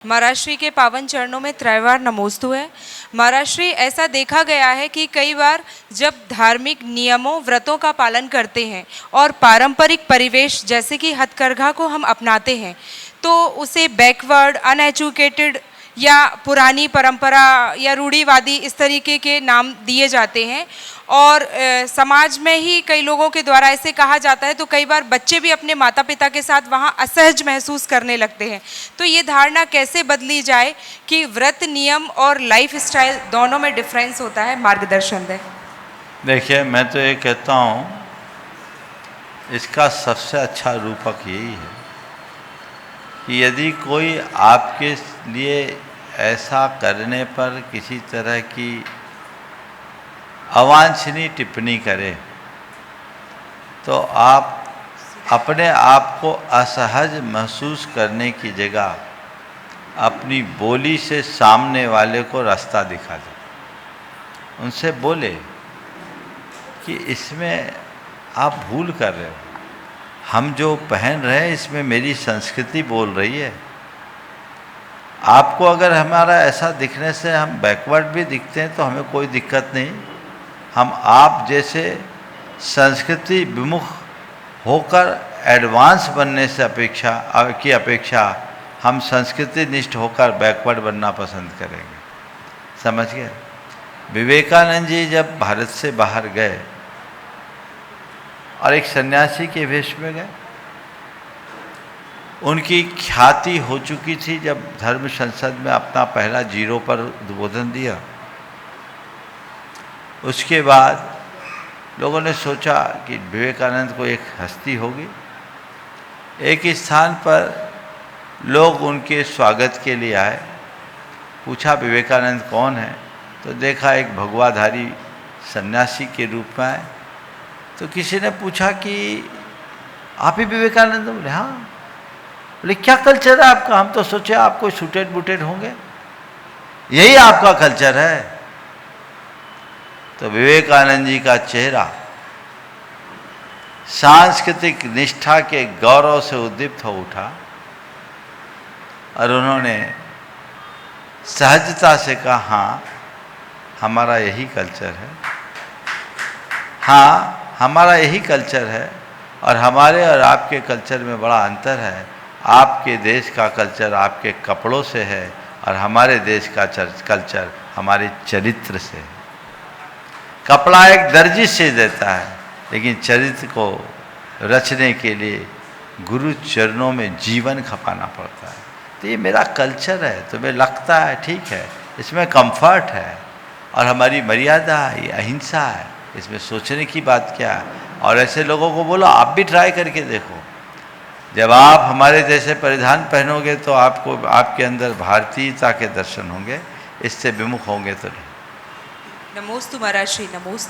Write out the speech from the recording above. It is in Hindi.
महाराष्ट्री के पावन चरणों में त्रैवार नमोस्तु है। महाराष्ट्री ऐसा देखा गया है कि कई बार जब धार्मिक नियमों व्रतों का पालन करते हैं और पारंपरिक परिवेश जैसे कि हथकरघा को हम अपनाते हैं तो उसे बैकवर्ड, अनएजुकेटेड या पुरानी परंपरा या रूढ़िवादी इस तरीके के नाम दिए जाते हैं और समाज में ही कई लोगों के द्वारा ऐसे कहा जाता है तो कई बार बच्चे भी अपने माता पिता के साथ वहाँ असहज महसूस करने लगते हैं। तो ये धारणा कैसे बदली जाए कि व्रत नियम और लाइफ स्टाइल दोनों में डिफरेंस होता है, मार्गदर्शन दें। देखिए, मैं तो ये कहता हूँ इसका सबसे अच्छा रूपक यही है कि यदि कोई आपके लिए ऐसा करने पर किसी तरह की अवांछनीय टिप्पणी करे तो आप अपने आप को असहज महसूस करने की जगह अपनी बोली से सामने वाले को रास्ता दिखा दो। उनसे बोले कि इसमें आप भूल कर रहे हो, हम जो पहन रहे हैं इसमें मेरी संस्कृति बोल रही है। आपको अगर हमारा ऐसा दिखने से हम बैकवर्ड भी दिखते हैं तो हमें कोई दिक्कत नहीं। हम आप जैसे संस्कृति विमुख होकर एडवांस बनने से अपेक्षा हम संस्कृति निष्ठ होकर बैकवर्ड बनना पसंद करेंगे। समझ गए? विवेकानंद जी जब भारत से बाहर गए और एक सन्यासी के वेश में गए, उनकी ख्याति हो चुकी थी जब धर्म संसद में अपना पहला जीरो पर उद्बोधन दिया। उसके बाद लोगों ने सोचा कि विवेकानंद को एक हस्ती होगी। एक स्थान पर लोग उनके स्वागत के लिए आए, पूछा विवेकानंद कौन है, तो देखा एक भगवाधारी सन्यासी के रूप में आए। तो किसी ने पूछा कि आप ही विवेकानंद? बोले हाँ। बोले क्या कल्चर है आपका? हम तो सोचे आप कोई सूटेड बूटेड होंगे, यही आपका कल्चर है। तो विवेकानंद जी का चेहरा सांस्कृतिक निष्ठा के गौरव से उद्दीप्त हो उठा और उन्होंने सहजता से कहा, हाँ हमारा यही कल्चर है, हाँ हमारा यही कल्चर है और हमारे और आपके कल्चर में बड़ा अंतर है। आपके देश का कल्चर आपके कपड़ों से है और हमारे देश का कल्चर हमारे चरित्र से है। कपड़ा एक दर्जी से देता है, लेकिन चरित्र को रचने के लिए गुरु चरणों में जीवन खपाना पड़ता है। तो ये मेरा कल्चर है, तुम्हें लगता है ठीक है, इसमें कंफर्ट है और हमारी मर्यादा है, ये अहिंसा है, इसमें सोचने की बात क्या है। और ऐसे लोगों को बोलो आप भी ट्राई करके देखो। जब आप हमारे जैसे परिधान पहनोगे तो आपको आपके अंदर भारतीयता के दर्शन होंगे, इससे विमुख होंगे तो नहीं। नमोस्तु महाराष्ट्री, नमोस्तु।